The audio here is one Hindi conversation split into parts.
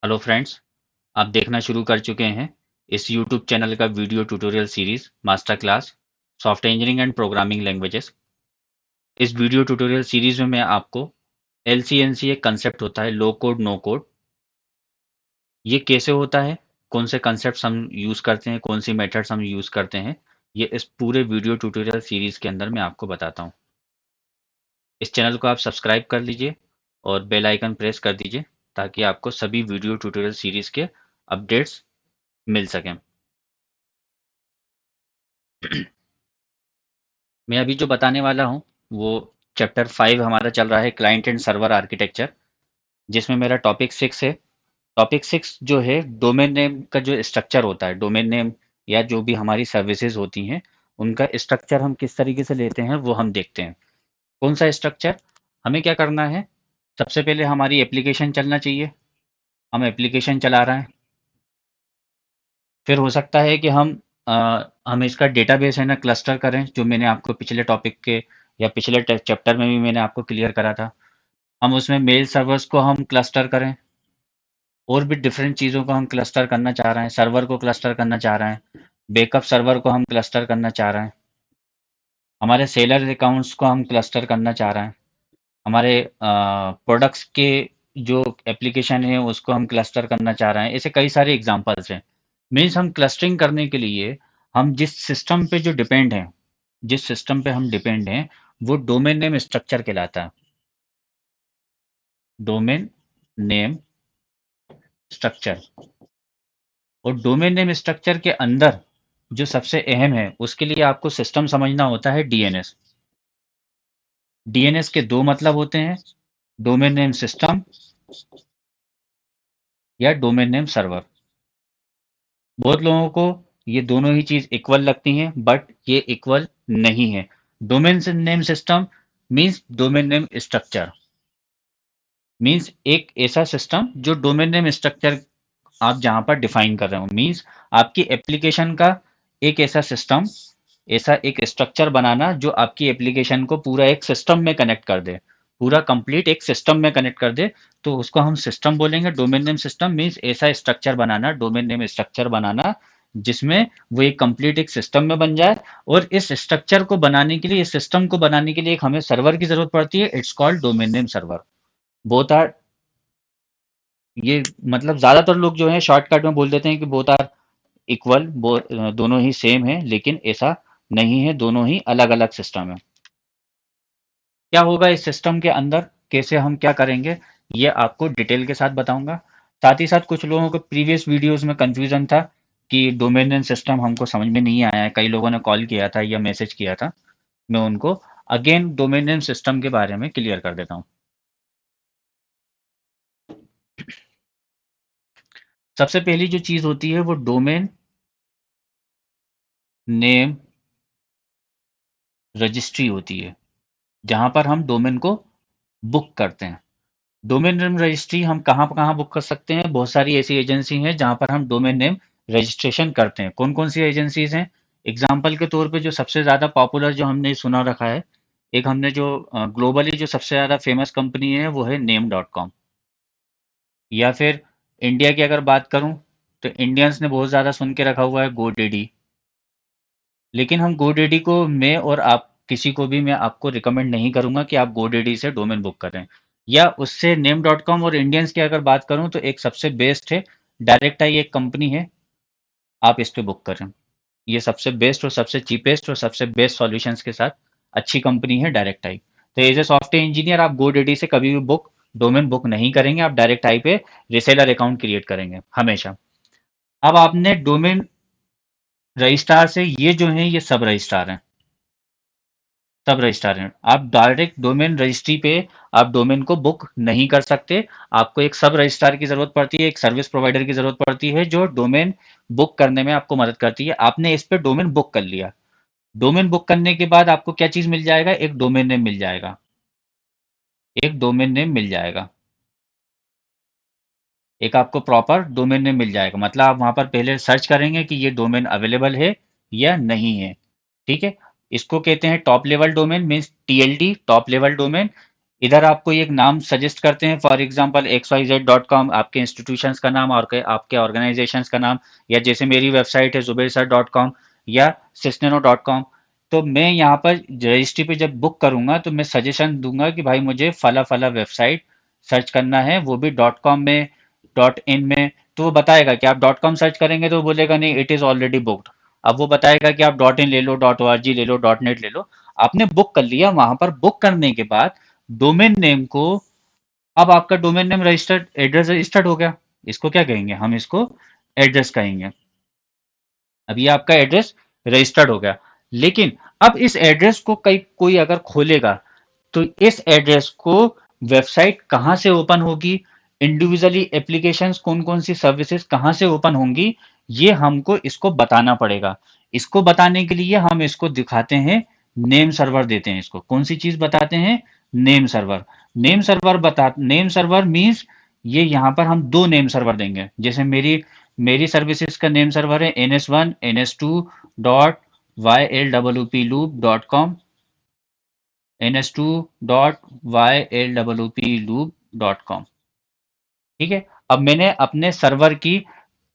हेलो फ्रेंड्स, आप देखना शुरू कर चुके हैं इस यूट्यूब चैनल का video tutorial series master class software engineering and programming languages. इस वीडियो ट्यूटोरियल सीरीज में मैं आपको एलसीएनसी एक कंसेप्ट होता है लो कोड नो कोड, ये कैसे होता है, कौन से कंसेप्ट हम यूज़ करते हैं, कौन सी मेथड्स हम यूज़ करते हैं, ये इस पूरे वीडियो ट्यूटोरियल सीरीज के अंदर मैं आपको बताता हूँ। इस चैनल को आप सब्सक्राइब कर लीजिए और बेल आइकन प्रेस कर दीजिए ताकि आपको सभी वीडियो ट्यूटोरियल सीरीज के अपडेट्स मिल सकें। मैं अभी जो बताने वाला हूँ वो चैप्टर 5 हमारा चल रहा है क्लाइंट एंड सर्वर आर्किटेक्चर, जिसमें मेरा टॉपिक 6 है। टॉपिक 6 जो है डोमेन नेम का जो स्ट्रक्चर होता है, डोमेन नेम या जो भी हमारी सर्विसेज होती हैं उनका स्ट्रक्चर हम किस तरीके से लेते हैं वो हम देखते हैं। कौन सा स्ट्रक्चर, हमें क्या करना है, सबसे पहले हमारी एप्लीकेशन चलना चाहिए। हम एप्लीकेशन चला रहे हैं, फिर हो सकता है कि हम इसका डेटाबेस है ना क्लस्टर करें, जो मैंने आपको पिछले टॉपिक के या पिछले चैप्टर में भी मैंने आपको क्लियर करा था। हम उसमें मेल सर्वर्स को हम क्लस्टर करें, और भी डिफरेंट चीज़ों को हम क्लस्टर करना चाह रहे हैं, सर्वर को क्लस्टर करना चाह रहे हैं, बैकअप सर्वर को हम क्लस्टर करना चाह रहे हैं, हमारे सेलर अकाउंट्स को हम क्लस्टर करना चाह रहे हैं, हमारे प्रोडक्ट्स के जो एप्लीकेशन है उसको हम क्लस्टर करना चाह रहे हैं। ऐसे कई सारे एग्जांपल्स हैं। मीन्स हम क्लस्टरिंग करने के लिए हम जिस सिस्टम पे जो डिपेंड हैं, जिस सिस्टम पे हम डिपेंड हैं, वो डोमेन नेम स्ट्रक्चर कहलाता है। Domain name structure. और डोमेन नेम स्ट्रक्चर के अंदर जो सबसे अहम है, उसके लिए आपको सिस्टम समझना होता है डीएनएस। डीएनएस के दो मतलब होते हैं, डोमेन नेम सिस्टम या डोमेन नेम सर्वर। बहुत लोगों को ये दोनों ही चीज इक्वल लगती हैं, बट ये इक्वल नहीं है। Domain name system means domain name structure, means एक ऐसा सिस्टम जो डोमेन नेम स्ट्रक्चर आप जहां पर डिफाइन कर रहे हो, मीन्स आपकी एप्लीकेशन का एक ऐसा सिस्टम, ऐसा एक स्ट्रक्चर बनाना जो आपकी एप्लीकेशन को पूरा एक सिस्टम में कनेक्ट कर दे, पूरा कंप्लीट एक सिस्टम में कनेक्ट कर दे, तो उसको हम सिस्टम बोलेंगे। डोमेन नेम सिस्टम मीन्स ऐसा स्ट्रक्चर बनाना, डोमेन नेम स्ट्रक्चर बनाना जिसमें वो एक कंप्लीट एक सिस्टम में बन जाए। और इस स्ट्रक्चर को बनाने के लिए, इस सिस्टम को बनाने के लिए एक हमें सर्वर की जरूरत पड़ती है। It's called domain name server. Both are, ये मतलब ज्यादातर लोग जो है शॉर्टकट में बोल देते हैं कि बोथ आर इक्वल, दोनों ही सेम है, लेकिन ऐसा नहीं है, दोनों ही अलग अलग सिस्टम है। क्या होगा इस सिस्टम के अंदर, कैसे हम क्या करेंगे, ये आपको डिटेल के साथ बताऊंगा। साथ ही साथ कुछ लोगों को प्रीवियस वीडियोस में कंफ्यूजन था कि डोमेन नेम सिस्टम हमको समझ में नहीं आया है, कई लोगों ने कॉल किया था या मैसेज किया था। मैं उनको अगेन डोमेन नेम सिस्टम के बारे में क्लियर कर देता हूँ। सबसे पहली जो चीज होती है वो डोमेन नेम रजिस्ट्री होती है, जहां पर हम डोमेन को बुक करते हैं। डोमेन नेम रजिस्ट्री हम कहाँ कहाँ बुक कर सकते हैं, बहुत सारी ऐसी एजेंसी हैं जहां पर हम डोमेन नेम रजिस्ट्रेशन करते हैं। कौन कौन सी एजेंसीज हैं, एग्जाम्पल के तौर पे जो सबसे ज़्यादा पॉपुलर जो हमने सुना रखा है, एक हमने जो ग्लोबली जो सबसे ज़्यादा फेमस कंपनी है वो है नेम डॉट कॉम। या फिर इंडिया की अगर बात करूं तो इंडियंस ने बहुत ज़्यादा सुन के रखा हुआ है गोडेडी। लेकिन हम गोडेडी को, मैं और आप किसी को भी मैं आपको रिकमेंड नहीं करूंगा कि आप गोडेडी से डोमेन बुक करें। या उससे नेम डॉट कॉम और इंडियंस की अगर बात करूं तो एक सबसे बेस्ट है डायरेक्ट आई, एक कंपनी है, आप इस पे बुक करें। ये सबसे बेस्ट और सबसे चीपेस्ट और सबसे बेस्ट सॉल्यूशंस के साथ अच्छी कंपनी है डायरेक्ट आई। तो एज ए सॉफ्टवेयर इंजीनियर आप गोडेडी से कभी भी डोमेन बुक नहीं करेंगे, आप डायरेक्ट आई पे रिसेलर अकाउंट क्रिएट करेंगे हमेशा। अब आपने डोमेन रजिस्ट्रार से, ये जो है ये सब रजिस्ट्रार हैं, सब रजिस्ट्रार हैं। आप डायरेक्ट डोमेन रजिस्ट्री पे आप डोमेन को बुक नहीं कर सकते। आपको एक सब रजिस्ट्रार की जरूरत पड़ती है, एक सर्विस प्रोवाइडर की जरूरत पड़ती है जो डोमेन बुक करने में आपको मदद करती है। आपने इस पे डोमेन बुक कर लिया, डोमेन बुक करने के बाद आपको क्या चीज मिल जाएगा, एक डोमेन नेम मिल जाएगा, एक डोमेन नेम मिल जाएगा, एक आपको प्रॉपर डोमेन नेम मिल जाएगा। मतलब आप वहां पर पहले सर्च करेंगे कि ये डोमेन अवेलेबल है या नहीं है। ठीक है, इसको कहते हैं top level domain, means TLD, top level domain. इधर आपको एक नाम सजेस्ट करते हैं, फॉर एग्जांपल xyz.com, आपके इंस्टीट्यूशंस का नाम और आपके ऑर्गेनाइजेशंस का नाम, या जैसे मेरी वेबसाइट है zubair.com या sysnano.com। तो मैं यहाँ पर रजिस्ट्री पे जब बुक करूंगा तो मैं सजेशन दूंगा कि भाई मुझे फला फला वेबसाइट सर्च करना है, वो भी डॉट कॉम में, डॉट इन में। तो वो बताएगा कि आप डॉट कॉम सर्च करेंगे तो वो बोलेगा नहीं, इट इज ऑलरेडी बुक्ड। अब वो बताएगा कि आप डॉट इन ले लो, डॉट ओ आर जी ले लो, डॉट नेट ले लो। आपने बुक कर लिया, वहां पर बुक करने के बाद डोमेन नेम को, अब आपका domain name registered, address registered हो गया। इसको क्या कहेंगे, हम इसको एड्रेस कहेंगे। अब ये आपका एड्रेस रजिस्टर्ड हो गया। लेकिन अब इस एड्रेस को कोई अगर खोलेगा तो इस एड्रेस को वेबसाइट कहाँ से ओपन होगी, इंडिविजुअली एप्लीकेशंस कौन कौन सी सर्विसेज कहाँ से ओपन होंगी, ये हमको इसको बताना पड़ेगा। इसको बताने के लिए हम इसको दिखाते हैं, नेम सर्वर देते हैं इसको। कौन सी चीज बताते हैं, name server. Name server means ये यहाँ पर हम दो नेम सर्वर देंगे। जैसे मेरी मेरी सर्विसेज का नेम सर्वर है NS1 NS2.YLWP loop.com, NS2.YLWP loop.com। ठीक है। अब मैंने अपने सर्वर की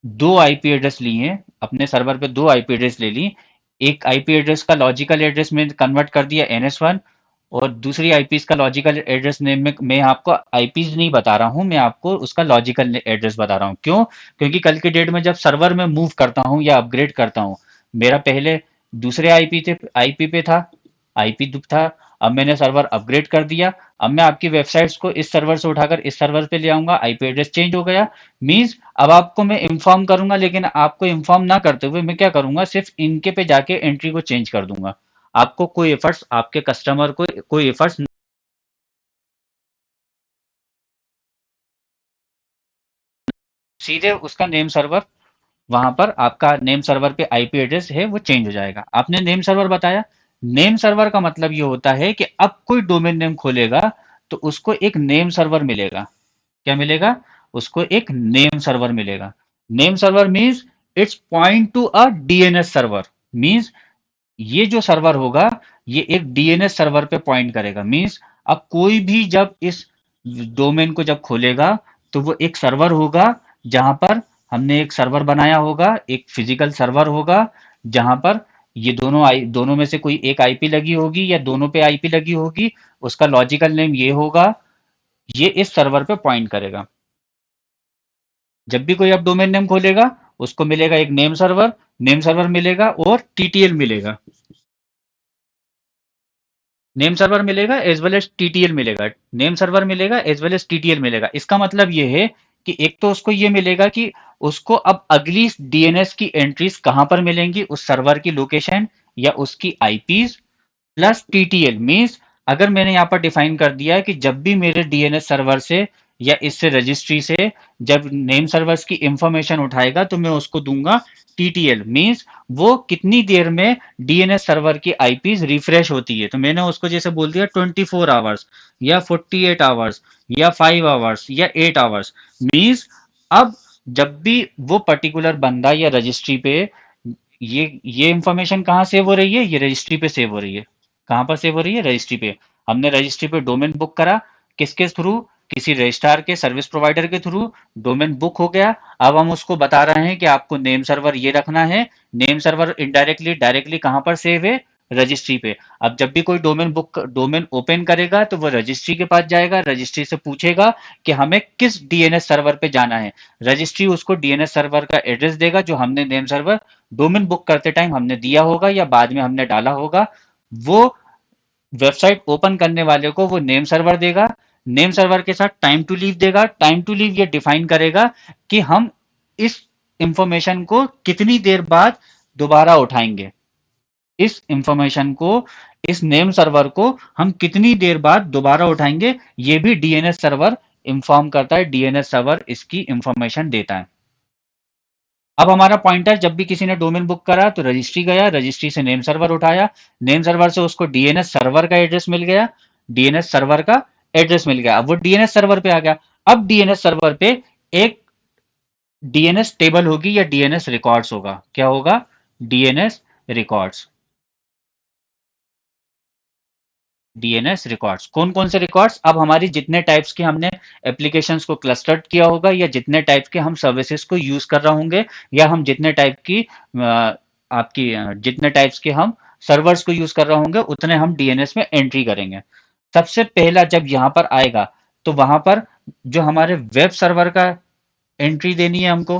दो आईपी एड्रेस ली हैं, अपने सर्वर पे दो आईपी एड्रेस ले ली। एक आईपी एड्रेस का लॉजिकल एड्रेस में कन्वर्ट कर दिया NS1, और दूसरी आईपीस का लॉजिकल एड्रेस नेम में मैं आपको आईपीस नहीं बता रहा हूं, मैं आपको उसका लॉजिकल एड्रेस बता रहा हूं। क्यों? क्योंकि कल के डेट में जब सर्वर में मूव करता हूं या अपग्रेड करता हूं, मेरा पहले दूसरे आईपी पे था, आईपी था। अब मैंने सर्वर अपग्रेड कर दिया, अब मैं आपकी वेबसाइट्स को इस सर्वर से उठाकर इस सर्वर पे ले आऊंगा, आईपी एड्रेस चेंज हो गया। मींस अब आपको मैं इन्फॉर्म करूंगा, लेकिन आपको इन्फॉर्म ना करते हुए मैं क्या करूंगा, सिर्फ इनके पे जाके एंट्री को चेंज कर दूंगा। आपको कोई एफर्ट्स, आपके कस्टमर को कोई एफर्ट्स, सीधे उसका नेम सर्वर, वहां पर आपका नेम सर्वर पे आईपी एड्रेस है वो चेंज हो जाएगा। आपने नेम सर्वर बताया। नेम सर्वर का मतलब ये होता है कि अब कोई डोमेन नेम खोलेगा तो उसको एक नेम सर्वर मिलेगा। क्या मिलेगा? उसको एक नेम सर्वर मिलेगा। Name server means it's point to a DNS server. Means ये जो सर्वर होगा ये एक डीएनएस सर्वर पे पॉइंट करेगा। मीन्स अब कोई भी जब इस डोमेन को जब खोलेगा तो वो एक सर्वर होगा, जहां पर हमने एक सर्वर बनाया होगा, एक फिजिकल सर्वर होगा, जहां पर ये दोनों में से कोई एक आईपी लगी होगी या दोनों पे आईपी लगी होगी। उसका लॉजिकल नेम ये होगा, ये इस सर्वर पे पॉइंट करेगा। जब भी कोई अब डोमेन नेम खोलेगा उसको मिलेगा एक नेम सर्वर मिलेगा और टीटीएल मिलेगा। नेम सर्वर मिलेगा एज वेल एज टीटीएल मिलेगा। नेम सर्वर मिलेगा एज वेल एज टीटीएल मिलेगा। इसका मतलब ये है कि एक तो उसको ये मिलेगा कि उसको अब अगली डीएनएस की एंट्रीज कहां पर मिलेंगी, उस सर्वर की लोकेशन या उसकी आईपीज प्लस टीटीएल। मीन्स अगर मैंने यहाँ पर डिफाइन कर दिया है कि जब भी मेरे डीएनएस सर्वर से या इससे रजिस्ट्री से जब नेम सर्वर्स की इंफॉर्मेशन उठाएगा तो मैं उसको दूंगा टीटीएल। मीन्स वो कितनी देर में डीएनएस सर्वर की आईपीज रिफ्रेश होती है। तो मैंने उसको जैसे बोल दिया 24 आवर्स या 48 आवर्स या 5 आवर्स या 8 आवर्स। मीन्स अब जब भी वो पर्टिकुलर बंदा या रजिस्ट्री पे ये इंफॉर्मेशन कहाँ सेव हो रही है, ये रजिस्ट्री पे सेव हो रही है। कहाँ पर सेव हो रही है, रजिस्ट्री पे। हमने रजिस्ट्री पे डोमेन बुक करा, किसके थ्रू, किसी रजिस्ट्रार के सर्विस प्रोवाइडर के थ्रू। डोमेन बुक हो गया। अब हम उसको बता रहे हैं कि आपको नेम सर्वर ये रखना है। नेम सर्वर इनडायरेक्टली डायरेक्टली कहाँ पर सेव है, रजिस्ट्री पे। अब जब भी कोई डोमेन ओपन करेगा तो वो रजिस्ट्री के पास जाएगा, रजिस्ट्री से पूछेगा कि हमें किस डीएनएस सर्वर पे जाना है। रजिस्ट्री उसको डीएनएस सर्वर का एड्रेस देगा जो हमने नेम सर्वर डोमेन बुक करते टाइम हमने दिया होगा या बाद में हमने डाला होगा। वो वेबसाइट ओपन करने वाले को वो नेम सर्वर देगा। नेम सर्वर के साथ टाइम टू लीव देगा। टाइम टू लीव ये डिफाइन करेगा कि हम इस इंफॉर्मेशन को कितनी देर बाद दोबारा उठाएंगे। इस इंफॉर्मेशन को, इस नेम सर्वर को हम कितनी देर बाद दोबारा उठाएंगे, ये भी डीएनएस सर्वर इंफॉर्म करता है। डीएनएस सर्वर इसकी इंफॉर्मेशन देता है। अब हमारा पॉइंटर, जब भी किसी ने डोमेन बुक करा तो रजिस्ट्री गया, रजिस्ट्री से नेम सर्वर उठाया, नेम सर्वर से उसको डीएनएस सर्वर का एड्रेस मिल गया, डीएनएस सर्वर का एड्रेस मिल गया। अब वो डीएनएस सर्वर पे आ गया। अब डीएनएस सर्वर पे एक डीएनएस टेबल होगी या डीएनएस रिकॉर्ड्स होगा। क्या होगा? DNS records. डीएनएस रिकॉर्ड्स कौन कौन से रिकॉर्ड्स, अब हमारी जितने टाइप्स के हमने एप्लीकेशंस को क्लस्टर्ड किया होगा, या जितने टाइप के हम सर्विसेज को यूज कर रहे होंगे, या हम जितने टाइप की जितने टाइप्स के हम सर्वर्स को यूज कर रहे होंगे, उतने हम डीएनएस में एंट्री करेंगे। सबसे पहला जब यहाँ पर आएगा, तो वहां पर जो हमारे वेब सर्वर का एंट्री देनी है हमको,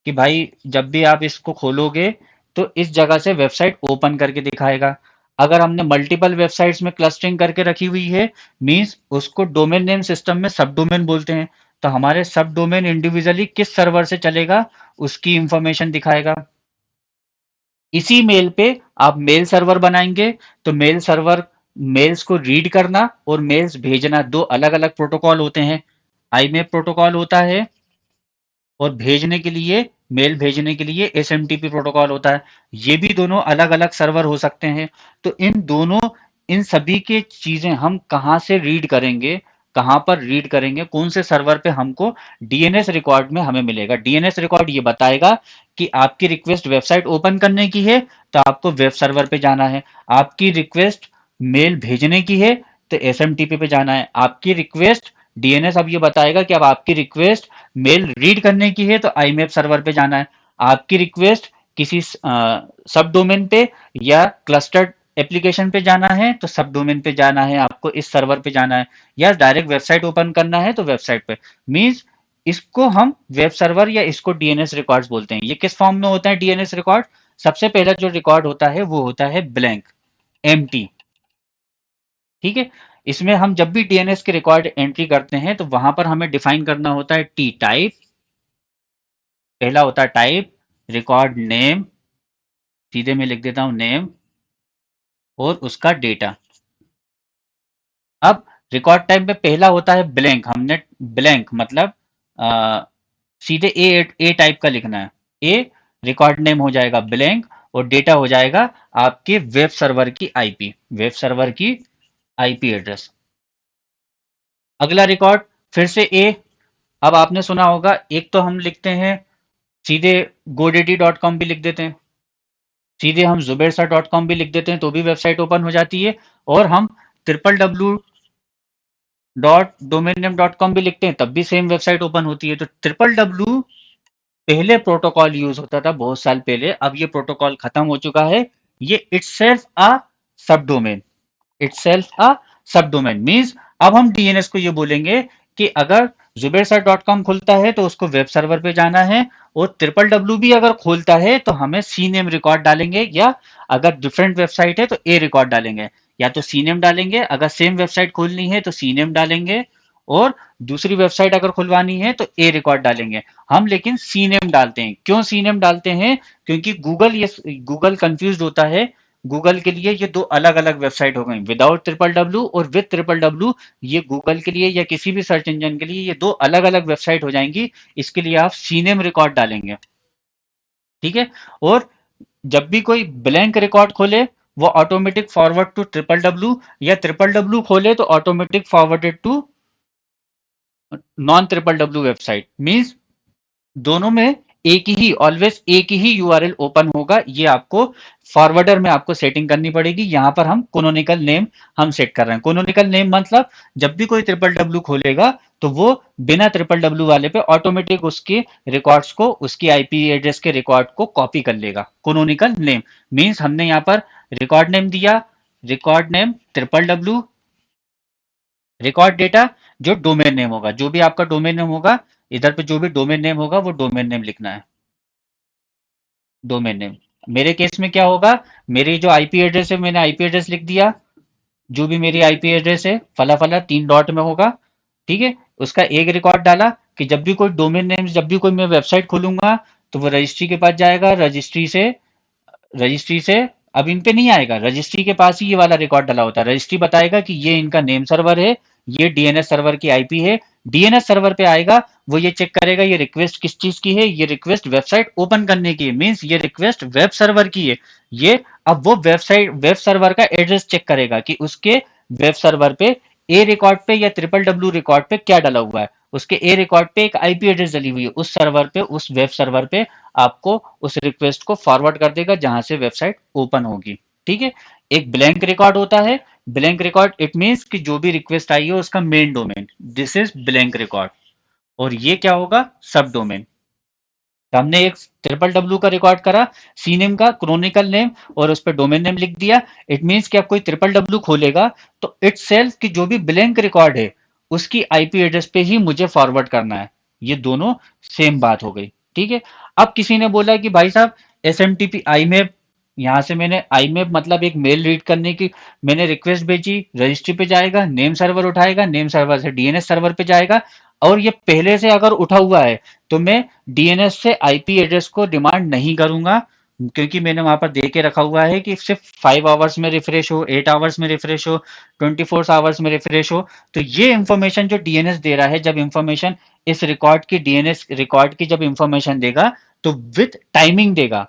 कि भाई जब भी आप इसको खोलोगे तो इस जगह से वेबसाइट ओपन करके दिखाएगा। अगर हमने मल्टीपल वेबसाइट्स में क्लस्टरिंग करके रखी हुई है, मींस उसको डोमेन नेम सिस्टम में सब डोमेन बोलते हैं, तो हमारे सब डोमेन इंडिविजुअली किस सर्वर से चलेगा उसकी इंफॉर्मेशन दिखाएगा। इसी मेल पे आप मेल सर्वर बनाएंगे, तो मेल सर्वर, मेल्स को रीड करना और मेल्स भेजना दो अलग अलग प्रोटोकॉल होते हैं। आईमेप प्रोटोकॉल होता है, और भेजने के लिए, मेल भेजने के लिए एसएमटीपी प्रोटोकॉल होता है। ये भी दोनों अलग अलग सर्वर हो सकते हैं। तो इन दोनों, इन सभी की चीजें हम कहाँ से रीड करेंगे, कहाँ पर रीड करेंगे, कौन से सर्वर पे हमको डीएनएस रिकॉर्ड में हमें मिलेगा। डीएनएस रिकॉर्ड ये बताएगा कि आपकी रिक्वेस्ट वेबसाइट ओपन करने की है, तो आपको वेब सर्वर पे जाना है। आपकी रिक्वेस्ट मेल भेजने की है, तो एसएमटीपी पे जाना है। आपकी रिक्वेस्ट, डीएनएस अब ये बताएगा कि अब आपकी रिक्वेस्ट मेल रीड करने की है, तो आईमेप सर्वर पे जाना है। आपकी रिक्वेस्ट किसी सब डोमेन पे या क्लस्टर्ड एप्लीकेशन पे जाना है, तो सब डोमेन पे जाना है, आपको इस सर्वर पे जाना है। या डायरेक्ट वेबसाइट ओपन करना है तो वेबसाइट पे। मीन्स इसको हम वेब सर्वर या इसको डीएनएस रिकॉर्ड्स बोलते हैं। ये किस फॉर्म में होता है डीएनएस रिकॉर्ड? सबसे पहला जो रिकॉर्ड होता है वो होता है ब्लैंक, एम्प्टी। ठीक है। इसमें हम जब भी डीएनएस के रिकॉर्ड एंट्री करते हैं, तो वहां पर हमें डिफाइन करना होता है टी टाइप। पहला होता है टाइप, रिकॉर्ड नेम, सीधे मैं लिख देता हूं नेम, और उसका डेटा। अब रिकॉर्ड टाइप में पहला होता है ब्लैंक। हमने ब्लैंक मतलब आ, सीधे ए टाइप का लिखना है। ए रिकॉर्ड नेम हो जाएगा ब्लैंक, और डेटा हो जाएगा आपके वेब सर्वर की आईपी, वेब सर्वर की आईपी एड्रेस। अगला रिकॉर्ड फिर से ए। अब आपने सुना होगा, एक तो हम लिखते हैं सीधे godaddy.com भी लिख देते हैं, सीधे हम zubairsa.com भी लिख देते हैं, तो भी वेबसाइट ओपन हो जाती है। और हम www.domainName.com भी लिखते हैं, तब भी सेम वेबसाइट ओपन होती है। तो www पहले प्रोटोकॉल यूज होता था बहुत साल पहले, अब ये प्रोटोकॉल खत्म हो चुका है। ये इटसेल्फ अ सब डोमेन, इटसेल्फ अ सब डोमेन मीन्स अब हम डीएनएस को ये बोलेंगे कि अगर जुबेरसर.com खुलता है तो उसको वेब सर्वर पे जाना है, और ट्रिपल डब्ल्यू भी अगर खोलता है तो हमें सी नेम रिकॉर्ड डालेंगे, या अगर डिफरेंट वेबसाइट है तो ए रिकॉर्ड डालेंगे। या तो सी नेम डालेंगे, अगर सेम वेबसाइट खोलनी है तो सी नेम डालेंगे, और दूसरी वेबसाइट अगर खुलवानी है तो ए रिकॉर्ड डालेंगे। हम लेकिन सी नेम डालते हैं। क्यों सी नेम डालते हैं? क्योंकि गूगल कंफ्यूज होता है। गूगल के लिए ये दो अलग अलग वेबसाइट हो गई, विदाउट ट्रिपल डब्ल्यू और विद ट्रिपल डब्ल्यू। ये गूगल के लिए या किसी भी सर्च इंजन के लिए ये दो अलग अलग वेबसाइट हो जाएंगी। इसके लिए आप सीनेम रिकॉर्ड डालेंगे। ठीक है। और जब भी कोई ब्लैंक रिकॉर्ड खोले, वो automatic forward to triple W, या ट्रिपल डब्ल्यू खोले तो automatic forwarded to non triple W website. Means दोनों में एक ही, ऑलवेज एक ही यूआरएल ओपन होगा। ये आपको फॉरवर्डर में आपको सेटिंग करनी पड़ेगी। यहां पर हम कोनोनिकल नेम हम सेट कर रहे हैं। कोनोनिकल नेम मतलब जब भी कोई ट्रिपल डब्ल्यू खोलेगा, तो वो बिना ट्रिपल डब्ल्यू वाले पे ऑटोमेटिक उसके रिकॉर्ड्स को, उसकी आईपी एड्रेस के रिकॉर्ड को कॉपी कर लेगा। कोनोनिकल नेम मीन्स हमने यहाँ पर रिकॉर्ड नेम दिया, record name triple W, record data जो डोमेन नेम होगा, जो भी आपका डोमेन नेम होगा, इधर पे जो भी डोमेन नेम होगा वो डोमेन नेम लिखना है। डोमेन नेम, मेरे केस में क्या होगा, मेरी जो आईपी एड्रेस है मैंने आईपी एड्रेस लिख दिया। जो भी मेरी आईपी एड्रेस है फला फला 3 डॉट में होगा। ठीक है। उसका एक रिकॉर्ड डाला कि जब भी कोई डोमेन नेम, जब भी कोई मैं वेबसाइट खोलूंगा, तो वो रजिस्ट्री के पास जाएगा। रजिस्ट्री से अब इन पे नहीं आएगा, रजिस्ट्री के पास ही ये वाला रिकॉर्ड डला होता है। रजिस्ट्री बताएगा कि ये इनका नेम सर्वर है, ये डीएनएस सर्वर की आईपी है। डीएनएस सर्वर पे आएगा, वो ये चेक करेगा ये रिक्वेस्ट किस चीज की है। ये रिक्वेस्ट वेबसाइट ओपन करने की है, मीन्स ये रिक्वेस्ट वेब सर्वर की है। ये अब वो वेबसाइट, वेब सर्वर का एड्रेस चेक करेगा कि उसके वेब सर्वर पे ए रिकॉर्ड पे या ट्रिपल डब्ल्यू रिकॉर्ड पे क्या डला हुआ है। उसके ए रिकॉर्ड पे एक आईपी एड्रेस डली हुई है, उस सर्वर पे, उस वेब सर्वर पे आपको उस रिक्वेस्ट को फॉरवर्ड कर देगा जहां से वेबसाइट ओपन होगी। ठीक है। एक ब्लैंक रिकॉर्ड होता है ब्लैंक रिकॉर्ड इट मीन्स कि जो भी रिक्वेस्ट आई है उसका main domain, this is blank record. और ये क्या होगा, सब डोमेन। तो हमने एक ट्रिपल डब्ल्यू का रिकॉर्ड करा, सी नेम का क्रोनिकल नेम, और उस पर डोमेन नेम लिख दिया। इट मीन्स कि अब कोई ट्रिपल डब्ल्यू खोलेगा तो इट सेल्फ की जो भी ब्लैंक रिकॉर्ड है उसकी आईपी एड्रेस पे ही मुझे फॉरवर्ड करना है। ये दोनों सेम बात हो गई, ठीक है। अब किसी ने बोला कि भाई साहब S M T P IMAP, यहाँ से मैंने आई मैप मतलब एक मेल रीड करने की मैंने रिक्वेस्ट भेजी, रजिस्ट्री पे जाएगा, नेम सर्वर उठाएगा, नेम सर्वर से डीएनएस सर्वर पे जाएगा, और ये पहले से अगर उठा हुआ है तो मैं डीएनएस से आईपी एड्रेस को डिमांड नहीं करूंगा, क्योंकि मैंने वहां पर दे के रखा हुआ है कि सिर्फ 5 आवर्स में रिफ्रेश हो, 8 आवर्स में रिफ्रेश हो, 24 आवर्स में रिफ्रेश हो। तो ये इंफॉर्मेशन जो डीएनएस दे रहा है, जब इंफॉर्मेशन इस रिकॉर्ड की डीएनएस रिकॉर्ड की जब इंफॉर्मेशन देगा तो विथ टाइमिंग देगा।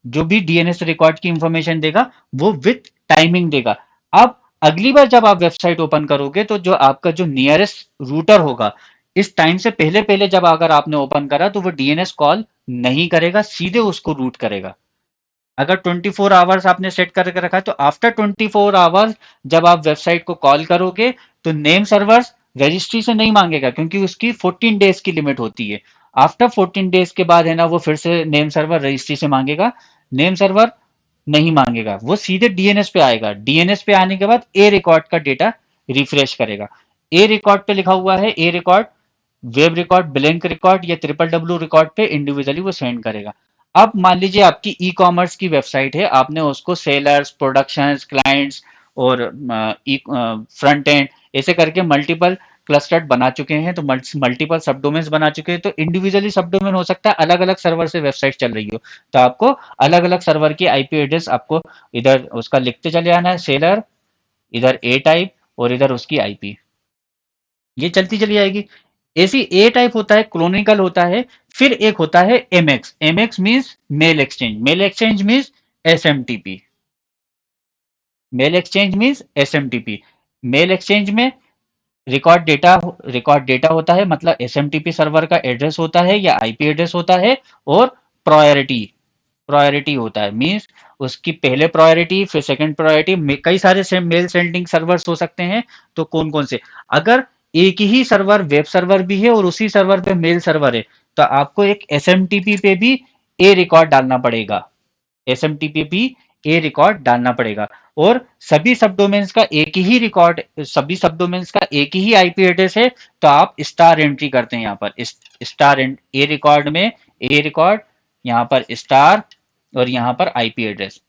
जो भी डीएनएस रिकॉर्ड की इंफॉर्मेशन देगा वो विथ टाइमिंग देगा। अब अगली बार जब आप वेबसाइट ओपन करोगे तो जो आपका जो नियरेस्ट रूटर होगा, इस टाइम से पहले पहले जब अगर आपने ओपन करा तो वो डीएनएस कॉल नहीं करेगा, सीधे उसको रूट करेगा। अगर 24 आवर्स आपने सेट करके रखा है तो आफ्टर 24 आवर्स जब आप वेबसाइट को कॉल करोगे तो नेम सर्वर्स रजिस्ट्री से नहीं मांगेगा, क्योंकि उसकी 14 डेज की लिमिट होती है। आफ्टर 14 डेज के बाद है ना वो फिर से नेम सर्वर रजिस्ट्री से मांगेगा। नेम सर्वर नहीं मांगेगा, वो सीधे डीएनएस पे आएगा। डीएनएस पे आने के बाद ए रिकॉर्ड का डेटा रिफ्रेश करेगा। ए रिकॉर्ड पे लिखा हुआ है, A record web record, blank record या ट्रिपल डब्ल्यू रिकॉर्ड पे इंडिविजुअली वो सेंड करेगा। अब मान लीजिए आपकी ई कॉमर्स की वेबसाइट है, आपने उसको सेलर्स, प्रोडक्शंस, क्लाइंट्स और फ्रंट एंड ऐसे करके मल्टीपल क्लस्टर्ड बना चुके हैं, तो मल्टीपल सब डोमेन्स बना चुके हैं। तो इंडिविजुअली सब डोमेन हो सकता है अलग अलग सर्वर से वेबसाइट चल रही हो, तो आपको अलग अलग सर्वर की आईपी एड्रेस आपको इधर उसका लिखते चले आना है, सेलर, इधर ए टाइप और इधर उसकी आईपी, ये चलती चली जाएगी। ऐसी ए टाइप होता है, क्रोनिकल होता है। फिर एक होता है MX, MX means mail exchange, mail exchange means SMTP, mail exchange means SMTP. Mail exchange में रिकॉर्ड डेटा होता है, मतलब एसएमटीपी सर्वर का एड्रेस होता है या आईपी एड्रेस होता है। और प्रायोरिटी, प्रायोरिटी होता है मीन्स उसकी पहले प्रायोरिटी फिर सेकंड प्रायोरिटी। कई सारे से मेल सेंडिंग सर्वर्स हो सकते हैं, तो कौन कौन से, अगर एक ही सर्वर वेब सर्वर भी है और उसी सर्वर पे मेल सर्वर है तो आपको एक एसएमटीपी पे भी ए रिकॉर्ड डालना पड़ेगा, एसएमटीपी भी ए रिकॉर्ड डालना पड़ेगा। और सभी सब डोमेन्स का एक ही रिकॉर्ड, सभी सब डोमेन्स का एक ही आईपी एड्रेस है, तो आप स्टार एंट्री करते हैं यहाँ पर स्टार ए रिकॉर्ड में, ए रिकॉर्ड यहाँ पर स्टार और यहाँ पर आईपी एड्रेस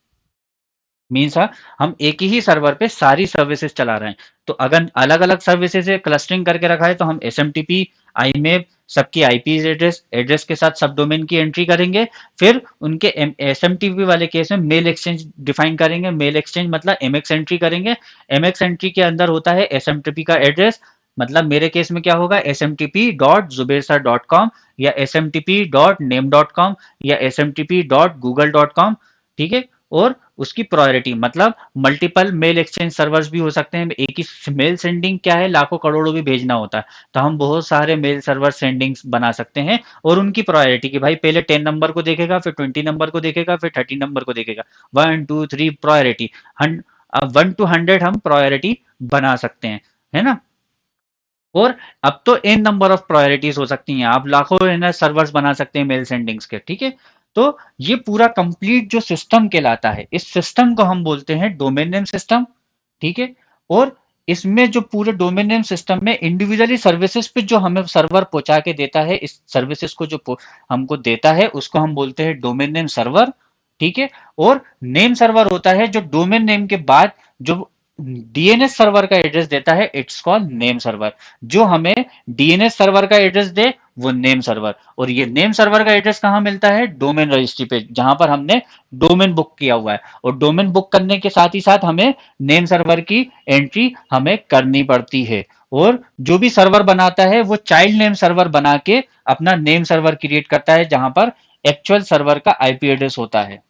मीन्स हम एक ही सर्वर पे सारी सर्विसेज चला रहे हैं। तो अगर अलग अलग सर्विसेज से क्लस्टरिंग करके रखा है तो हम S M T P I में सबकी आईपी एड्रेस एड्रेस के साथ सब डोमेन की एंट्री करेंगे। फिर उनके एस एम टी पी वाले केस में मेल एक्सचेंज डिफाइन करेंगे, मेल एक्सचेंज मतलब एम एक्स एंट्री करेंगे। एम एक्स एंट्री के अंदर होता है एस एम टी पी का एड्रेस, मतलब मेरे केस में क्या होगा, S M T P dot Zuber sir dot com या S M T P dot name dot com या S M T P dot Google dot com, ठीक है। और उसकी प्रायोरिटी मतलब मल्टीपल मेल एक्सचेंज सर्वर्स भी हो सकते हैं। एक ही मेल सेंडिंग क्या है, लाखों करोड़ों भी भेजना होता है, तो हम बहुत सारे मेल सर्वर सेंडिंग्स बना सकते हैं। और उनकी प्रायोरिटी कि भाई पहले 10 नंबर को देखेगा, फिर 20 नंबर को देखेगा, फिर 30 नंबर को देखेगा, 1 2 3 प्रायोरिटी। 1 to 100 हम प्रायोरिटी बना सकते हैं, है ना। और अब तो एन नंबर ऑफ प्रायोरिटीज हो सकती हैं, आप लाखों है ना सर्वर्स बना सकते हैं मेल सेंडिंग्स के, ठीक है। तो ये पूरा कंप्लीट जो सिस्टम कहलाता है, इस सिस्टम को हम बोलते हैं डोमेन नेम सिस्टम, ठीक है। और इसमें जो पूरे डोमेन नेम सिस्टम में इंडिविजुअली सर्विसेज पे जो हमें सर्वर पहुंचा के देता है, इस सर्विसेज को जो हमको देता है उसको हम बोलते हैं डोमेन नेम सर्वर, ठीक है। और नेम सर्वर होता है जो डोमेन नेम के बाद जो डीएनएस सर्वर का एड्रेस देता है, इट्स कॉल्ड नेम सर्वर। जो हमें डीएनएस सर्वर का एड्रेस दे वो नेम सर्वर। और ये नेम सर्वर का एड्रेस कहां मिलता है, डोमेन रजिस्ट्री पे, जहां पर हमने डोमेन बुक किया हुआ है। और डोमेन बुक करने के साथ ही साथ हमें नेम सर्वर की एंट्री हमें करनी पड़ती है। और जो भी सर्वर बनाता है वो चाइल्ड नेम सर्वर बना के अपना नेम सर्वर क्रिएट करता है, जहां पर एक्चुअल सर्वर का आईपी एड्रेस होता है।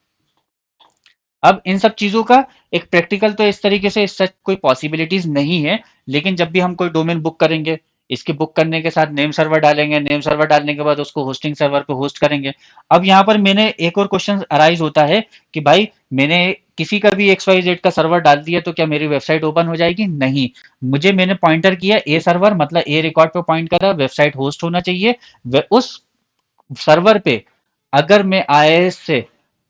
अब इन सब चीजों का एक प्रैक्टिकल तो इस तरीके से सच कोई पॉसिबिलिटीज नहीं है, लेकिन जब भी हम कोई डोमेन बुक करेंगे, इसकी बुक करने के साथ नेम सर्वर डालेंगे, नेम सर्वर डालने के बाद उसको होस्टिंग सर्वर पे होस्ट करेंगे। अब यहाँ पर मैंने एक और क्वेश्चन अराइज होता है कि भाई मैंने किसी का भी XYZ का सर्वर डाल दिया तो क्या मेरी वेबसाइट ओपन हो जाएगी? नहीं। मैंने पॉइंटर किया ए सर्वर, मतलब ए रिकॉर्ड पे पॉइंट करा, वेबसाइट होस्ट होना चाहिए। उस सर्वर पे अगर मैं IIS से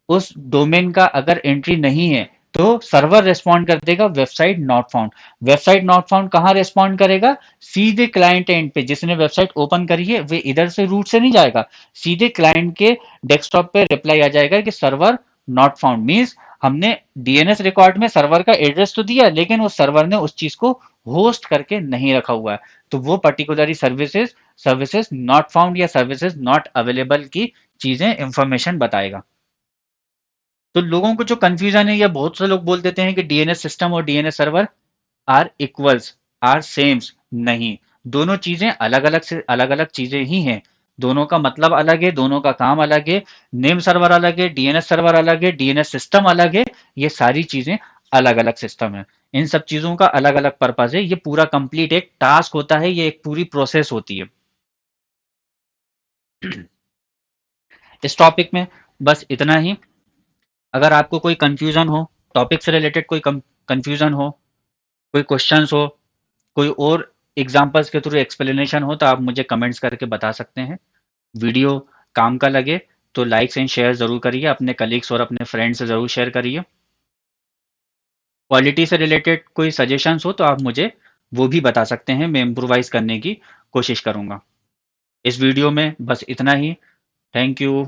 उस डोमेन का अगर एंट्री नहीं है तो सर्वर रिस्पॉन्ड कर देगा website not found. Website not found कहाँ रिस्पॉन्ड करेगा? सीधे क्लाइंट एंड पे, जिसने वेबसाइट ओपन करी है वे इधर से रूट से नहीं जाएगा, सीधे क्लाइंट के डेस्कटॉप पे रिप्लाई आ जाएगा कि सर्वर नॉट फाउंड। मीन्स हमने डीएनएस रिकॉर्ड में सर्वर का एड्रेस तो दिया, लेकिन उस सर्वर ने उस चीज को होस्ट करके नहीं रखा हुआ है, तो वो particularly services services not found या सर्विसेज नॉट अवेलेबल की चीजें इंफॉर्मेशन बताएगा। तो लोगों को जो कंफ्यूजन है, या बहुत से लोग बोल देते हैं कि डीएनएस सिस्टम और DNS server are equals, are sames. नहीं, दोनों चीजें अलग अलग से अलग अलग चीजें ही हैं। दोनों का मतलब अलग है, दोनों का काम अलग है। नेम सर्वर अलग है, डीएनएस सर्वर अलग है, डीएनएस सिस्टम अलग है। ये सारी चीजें अलग अलग सिस्टम है। इन सब चीजों का अलग अलग पर्पज है। ये पूरा कंप्लीट एक टास्क होता है, ये एक पूरी प्रोसेस होती है। इस टॉपिक में बस इतना ही। अगर आपको कोई कंफ्यूजन हो, टॉपिक से रिलेटेड कोई कंफ्यूजन हो, कोई क्वेश्चंस हो, कोई और एग्जांपल्स के थ्रू एक्सप्लेनेशन हो, तो आप मुझे कमेंट्स करके बता सकते हैं। वीडियो काम का लगे तो लाइक्स एंड शेयर ज़रूर करिए, अपने कलीग्स और अपने फ्रेंड्स से ज़रूर शेयर करिए। क्वालिटी से रिलेटेड कोई सजेशंस हो तो आप मुझे वो भी बता सकते हैं, मैं इम्प्रोवाइज करने की कोशिश करूँगा। इस वीडियो में बस इतना ही। Thank you.